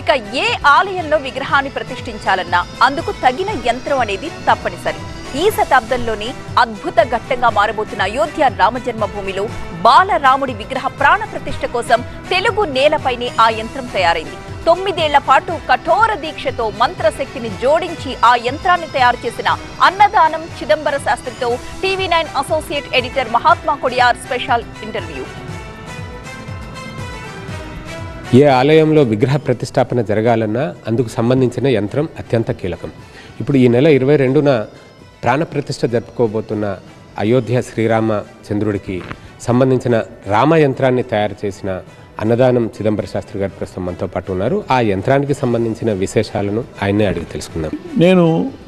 ఇక ఏ ఆలయంలో విగ్రహాన్ని ప్రతిష్ఠించాలన్నా అందుకు తగిన యంత్రం అనేది తప్పనిసరి. ఈ శతాబ్దంలోని అద్భుత ఘట్టంగా మారబోతున్న అయోధ్య రామజన్మభూమిలో బాలరాముడి విగ్రహ ప్రాణ ప్రతిష్ఠ కోసం తెలుగు నేలపైనే ఆ యంత్రం తయారైంది. 9 ఏళ్ల పాటు కఠోర దీక్షతో మంత్రశక్తిని జోడించి ఆ యంత్రాన్ని తయారు చేసిన అన్నదానం చిదంబర శాస్త్రితో TV9 associate editor Mahatma Kodiyar special interview. ఏ ఆలయంలో విగ్రహ ప్రతిష్టాపన జరగాలన్నా అందుకు సంబంధించిన యంత్రం అత్యంత కీలకం. ఇప్పుడు ఈ నెల 22న ప్రాణప్రతిష్ఠ జరుపుకోబోతున్న అయోధ్య శ్రీరామచంద్రుడికి సంబంధించిన రామ యంత్రాన్ని తయారు చేసిన అన్నదానం చిదంబర శాస్త్రి గారు ప్రస్తుతం మనతో పాటు ఉన్నారు. ఆ యంత్రానికి సంబంధించిన విశేషాలను ఆయన్నే అడిగి తెలుసుకుందాం. నేను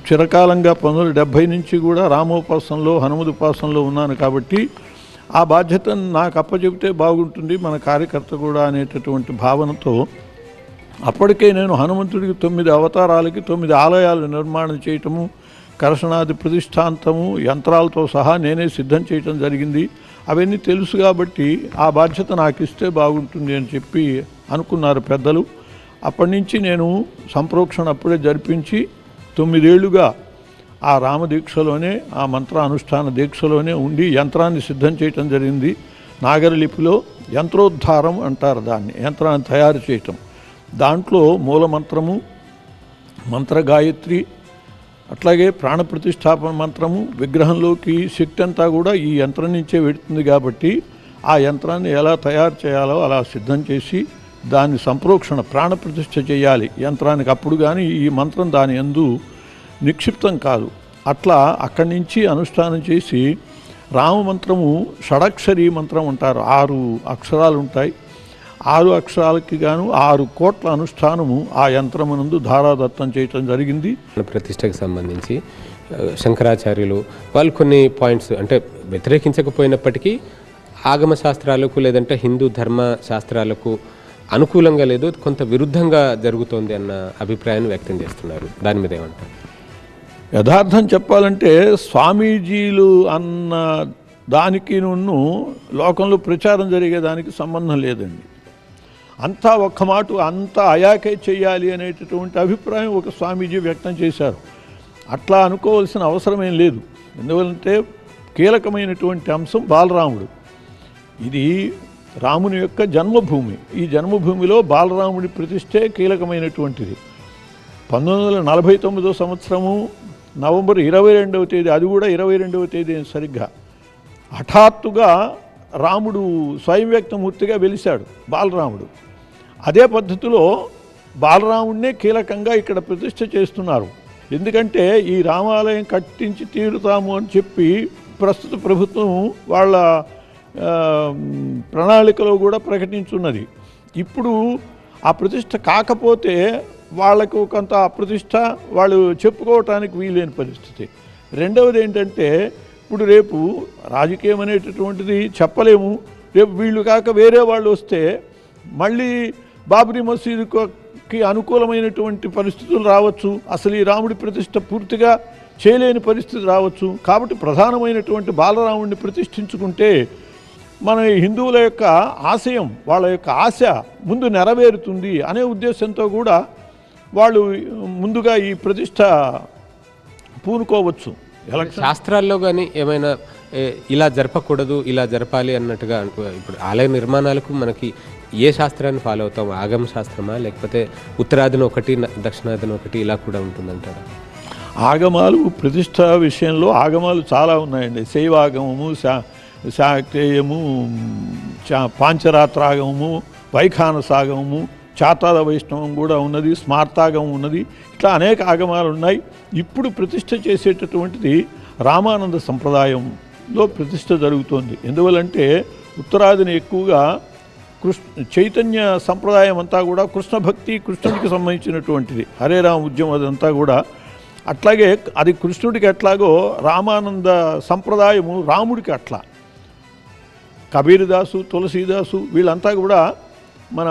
చిరకాలంగా 1970 నుంచి కూడా రామోపాసనలో హనుమదుపాసనలో ఉన్నాను కాబట్టి ఆ బాధ్యతను నాకు అప్పచెబితే బాగుంటుంది మన కార్యకర్త కూడా అనేటటువంటి భావనతో అప్పటికే నేను హనుమంతుడికి 9 అవతారాలకి 9 ఆలయాలు నిర్మాణం చేయటము, కలశనాది ప్రతిష్టాంతము యంత్రాలతో సహా నేనే సిద్ధం చేయటం జరిగింది. అవన్నీ తెలుసు కాబట్టి ఆ బాధ్యత నాకు ఇస్తే బాగుంటుంది అని చెప్పి అనుకున్నారు పెద్దలు. అప్పటి నుంచి నేను సంప్రోక్షణ అప్పుడే జరిపించి 9 ఏళ్లుగా ఆ రామదీక్షలోనే ఆ మంత్ర అనుష్ఠాన దీక్షలోనే ఉండి యంత్రాన్ని సిద్ధం చేయటం జరిగింది. నాగరలిపిలో యంత్రోద్ధారం అంటారు దాన్ని, యంత్రాన్ని తయారు చేయటం. దాంట్లో మూలమంత్రము, మంత్రగాయత్రి, అట్లాగే ప్రాణప్రతిష్టాపన మంత్రము, విగ్రహంలోకి శక్తి అంతా కూడా ఈ యంత్రం నుంచే వెడుతుంది కాబట్టి ఆ యంత్రాన్ని ఎలా తయారు చేయాలో అలా సిద్ధం చేసి దాన్ని సంప్రోక్షణ ప్రాణప్రతిష్ఠ చేయాలి యంత్రానికి. అప్పుడు కానీ ఈ మంత్రం దాని యందు నిక్షిప్తం కాదు. అట్లా అక్కడి నుంచి అనుష్ఠానం చేసి రామమంత్రము షడక్షరీ మంత్రం అంటారు. 6 అక్షరాలు ఉంటాయి. 6 అక్షరాలకి గాను 6 కోట్ల అనుష్ఠానము ఆ యంత్రమునందు ధారాదత్తం చేయటం జరిగింది. ప్రతిష్టకు సంబంధించి శంకరాచార్యులు వాళ్ళు కొన్ని పాయింట్స్ అంటే వ్యతిరేకించకపోయినప్పటికీ ఆగమ శాస్త్రాలకు లేదంటే హిందూ ధర్మ శాస్త్రాలకు అనుకూలంగా లేదు, కొంత విరుద్ధంగా జరుగుతోంది అన్న అభిప్రాయాన్ని వ్యక్తం చేస్తున్నారు. దాని మీద ఏమంటారు? యథార్థం చెప్పాలంటే స్వామీజీలు అన్న దానికి లోకంలో ప్రచారం జరిగేదానికి సంబంధం లేదండి. అంతా ఒక్క మాట అంతా అయాకే చెయ్యాలి అనేటటువంటి అభిప్రాయం ఒక స్వామీజీ వ్యక్తం చేశారు. అట్లా అనుకోవాల్సిన అవసరమేం లేదు. ఎందువల్లంటే కీలకమైనటువంటి అంశం బాలరాముడు. ఇది రాముని యొక్క జన్మభూమి. ఈ జన్మభూమిలో బాలరాముడి ప్రతిష్టే కీలకమైనటువంటిది. 1949 సంవత్సరము నవంబర్ 22వ తేదీ, అది కూడా 22వ తేదీ సరిగ్గా హఠాత్తుగా రాముడు స్వయం వ్యక్తమూర్తిగా వెలిశాడు బాలరాముడు. అదే పద్ధతిలో బాలరాముడినే కీలకంగా ఇక్కడ ప్రతిష్ఠ చేస్తున్నారు. ఎందుకంటే ఈ రామాలయం కట్టించి తీరుతాము అని చెప్పి ప్రస్తుత ప్రభుత్వం వాళ్ళ ప్రణాళికలో కూడా ప్రకటించున్నది. ఇప్పుడు ఆ ప్రతిష్ఠ కాకపోతే వాళ్ళకు కొంత అప్రతిష్ట వాళ్ళు చెప్పుకోవటానికి వీలైన పరిస్థితి. రెండవది ఏంటంటే ఇప్పుడు రేపు రాజకీయం అనేటటువంటిది చెప్పలేము. రేపు వీళ్ళు కాక వేరే వాళ్ళు వస్తే మళ్ళీ బాబ్రీ మసీదుకి అనుకూలమైనటువంటి పరిస్థితులు రావచ్చు. అసలు ఈ రాముడి ప్రతిష్ఠ పూర్తిగా చేయలేని పరిస్థితి రావచ్చు. కాబట్టి ప్రధానమైనటువంటి బాలరాముడిని ప్రతిష్ఠించుకుంటే మన హిందువుల యొక్క ఆశయం, వాళ్ళ యొక్క ఆశ ముందు నెరవేరుతుంది అనే ఉద్దేశంతో కూడా వాళ్ళు ముందుగా ఈ ప్రతిష్ట పూనుకోవచ్చు. శాస్త్రాల్లో కానీ ఏమైనా ఇలా జరపకూడదు ఇలా జరపాలి అన్నట్టుగా ఇప్పుడు ఆలయ నిర్మాణాలకు మనకి ఏ శాస్త్రాన్ని ఫాలో అవుతాం? ఆగమ శాస్త్రమా లేకపోతే ఉత్తరాదిన ఒకటి దక్షిణాదిన ఒకటి ఇలా కూడా ఉంటుందంటారా? ఆగమాలు ప్రతిష్ట విషయంలో ఆగమాలు చాలా ఉన్నాయండి. శైవాగమము, శాక్తేయము, పాంచరాత్రాగమము, వైఖానసాగమము, చాతాల వైష్ణవం కూడా ఉన్నది, స్మార్తాగమం ఉన్నది. ఇట్లా అనేక ఆగమాలు ఉన్నాయి. ఇప్పుడు ప్రతిష్ఠ చేసేటటువంటిది రామానంద సంప్రదాయంలో ప్రతిష్ఠ జరుగుతోంది. ఎందువల్లంటే ఉత్తరాదిని ఎక్కువగా చైతన్య సంప్రదాయం అంతా కూడా కృష్ణ భక్తి, కృష్ణుడికి సంబంధించినటువంటిది. హరే రామ ఉద్యమం అదంతా కూడా అట్లాగే అది కృష్ణుడికి ఎట్లాగో రామానంద సంప్రదాయము రాముడికి అట్లా. కబీర్దాసు, తులసీదాసు వీళ్ళంతా కూడా మన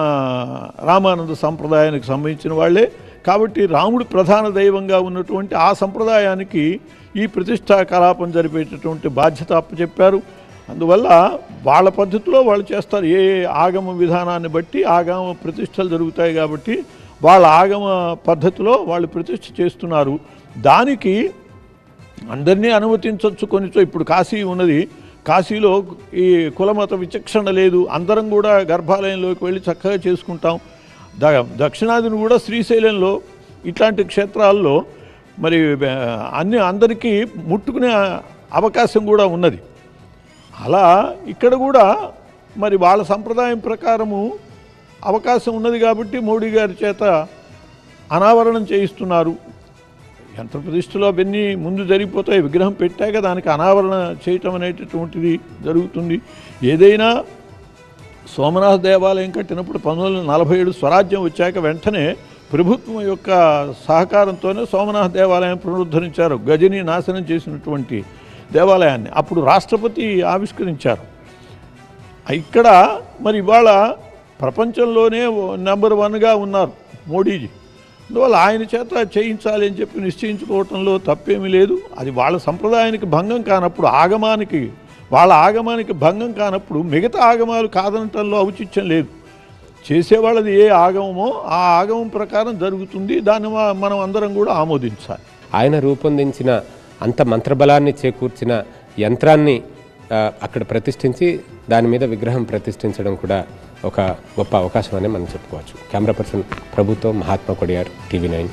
రామానంద సంప్రదాయానికి సంబంధించిన వాళ్ళే. కాబట్టి రాముడు ప్రధాన దైవంగా ఉన్నటువంటి ఆ సంప్రదాయానికి ఈ ప్రతిష్టా కలాపం జరిపేటటువంటి బాధ్యత అప్పచెప్పారు. అందువల్ల వాళ్ళ పద్ధతిలో వాళ్ళు చేస్తారు. ఏ ఆగమ విధానాన్ని బట్టి ఆగమ ప్రతిష్టలు జరుగుతాయి కాబట్టి వాళ్ళ ఆగమ పద్ధతిలో వాళ్ళు ప్రతిష్ఠ చేస్తున్నారు. దానికి అందరినీ అనుమతించవచ్చు. కొన్ని ఇప్పుడు కాశీ ఉన్నది, కాశీలో ఈ కులమత విచక్షణ లేదు, అందరం కూడా గర్భాలయంలోకి వెళ్ళి చక్కగా చేసుకుంటాం. దక్షిణాదిని కూడా శ్రీశైలంలో ఇట్లాంటి క్షేత్రాల్లో మరి అందరికీ ముట్టుకునే అవకాశం కూడా ఉన్నది. అలా ఇక్కడ కూడా మరి వాళ్ళ సంప్రదాయం ప్రకారము అవకాశం ఉన్నది కాబట్టి మోడీ గారి చేత అనావరణం చేయిస్తున్నారు. యంత్ర ప్రతిష్ఠలో అవన్నీ ముందు జరిగిపోతాయి, విగ్రహం పెట్టాక దానికి అనావరణ చేయటం అనేటటువంటిది జరుగుతుంది. ఏదైనా సోమనాథ దేవాలయం కట్టినప్పుడు 1947 స్వరాజ్యం వచ్చాక వెంటనే ప్రభుత్వం యొక్క సహకారంతోనే సోమనాథ దేవాలయం పునరుద్ధరించారు, గజని నాశనం చేసినటువంటి దేవాలయాన్ని అప్పుడు రాష్ట్రపతి ఆవిష్కరించారు. ఇక్కడ మరి ఇవాళ ప్రపంచంలోనే నెంబర్ 1గా ఉన్నారు మోడీజీ. అందువల్ల ఆయన చేత చేయించాలి అని చెప్పి నిశ్చయించుకోవటంలో తప్పేమీ లేదు. అది వాళ్ళ సంప్రదాయానికి భంగం కానప్పుడు, వాళ్ళ ఆగమానికి భంగం కానప్పుడు మిగతా ఆగమాలు కాదనటంలో ఔచిత్యం లేదు. చేసేవాళ్ళది ఏ ఆగమమో ఆ ఆగమం ప్రకారం జరుగుతుంది. దాన్ని మనం అందరం కూడా ఆమోదించాలి. ఆయన రూపొందించిన అంత మంత్రబలాన్ని చేకూర్చిన యంత్రాన్ని అక్కడ ప్రతిష్ఠించి దాని మీద విగ్రహం ప్రతిష్ఠించడం కూడా ఒక గొప్ప అవకాశం అని మనం చెప్పుకోవచ్చు. కెమెరా పర్సన్ ప్రభుతో మహాత్మా కొడియార్, TV9.